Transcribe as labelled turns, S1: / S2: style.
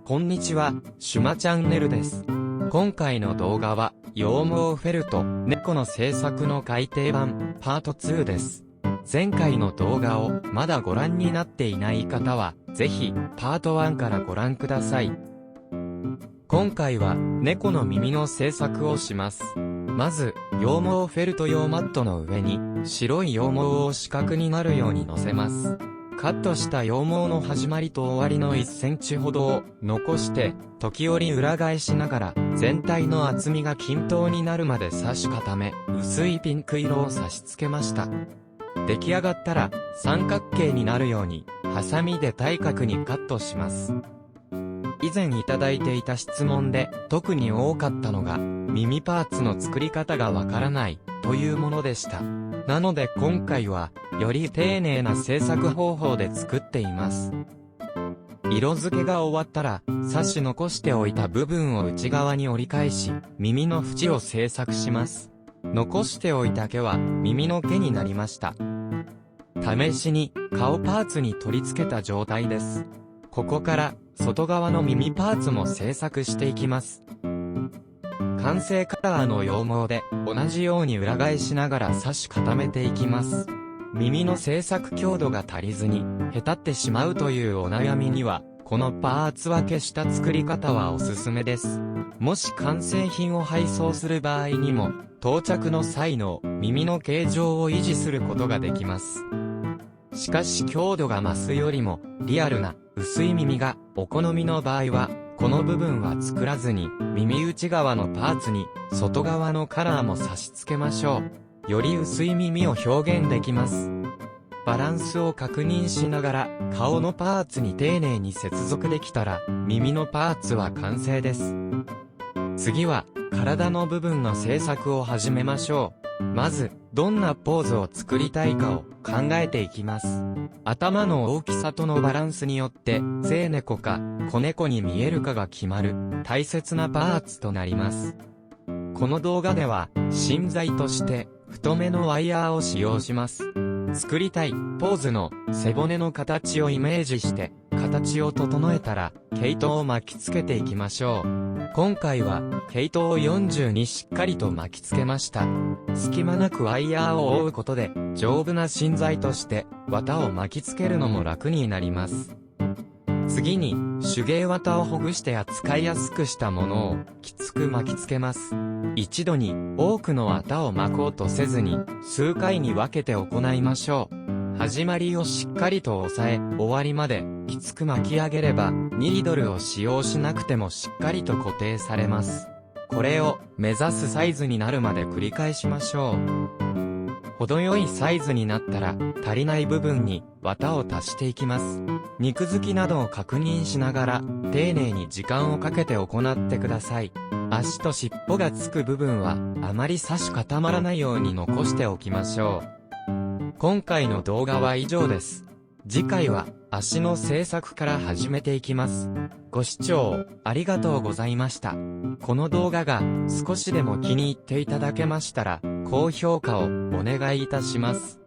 S1: こんにちは、シュマチャンネルです。今回の動画は、羊毛フェルト、猫の製作の改訂版、パート2です。前回の動画をまだご覧になっていない方は、ぜひ、パート1からご覧ください。今回は、猫の耳の製作をします。まず、羊毛フェルト用マットの上に、白い羊毛を四角になるように乗せます。カットした羊毛の始まりと終わりの1センチほどを残して、時折裏返しながら、全体の厚みが均等になるまで差し固め、薄いピンク色を差し付けました。出来上がったら、三角形になるように、ハサミで対角にカットします。以前いただいていた質問で、特に多かったのが、耳パーツの作り方がわからない、というものでした。なので今回は、より丁寧な製作方法で作っています。色付けが終わったら、刺し残しておいた部分を内側に折り返し、耳の縁を製作します。残しておいた毛は、耳の毛になりました。試しに、顔パーツに取り付けた状態です。ここから、外側の耳パーツも製作していきます。完成カラーの羊毛で、同じように裏返しながら刺し固めていきます。耳の製作強度が足りずに、へたってしまうというお悩みには、このパーツ分けした作り方はおすすめです。もし完成品を配送する場合にも、到着の際の耳の形状を維持することができます。しかし強度が増すよりも、リアルな薄い耳がお好みの場合は、この部分は作らずに、耳内側のパーツに、外側のカラーも差し付けましょう。より薄い耳を表現できます。バランスを確認しながら、顔のパーツに丁寧に接続できたら、耳のパーツは完成です。次は、体の部分の製作を始めましょう。まず、どんなポーズを作りたいかを考えていきます。頭の大きさとのバランスによって、成猫か子猫に見えるかが決まる大切なパーツとなります。この動画では、芯材として太めのワイヤーを使用します。作りたいポーズの背骨の形をイメージして、形を整えたら、毛糸を巻きつけていきましょう。今回は、毛糸を40にしっかりと巻きつけました。隙間なくワイヤーを覆うことで、丈夫な芯材として、綿を巻きつけるのも楽になります。次に、手芸綿をほぐして扱いやすくしたものを、きつく巻きつけます。一度に、多くの綿を巻こうとせずに、数回に分けて行いましょう。始まりをしっかりと押さえ、終わりまで、きつく巻き上げれば、ニードルを使用しなくてもしっかりと固定されます。これを、目指すサイズになるまで繰り返しましょう。程よいサイズになったら、足りない部分に、綿を足していきます。肉付きなどを確認しながら、丁寧に時間をかけて行ってください。足と尻尾がつく部分は、あまり差し固まらないように残しておきましょう。今回の動画は以上です。次回は足の製作から始めていきます。ご視聴ありがとうございました。この動画が少しでも気に入っていただけましたら、高評価をお願いいたします。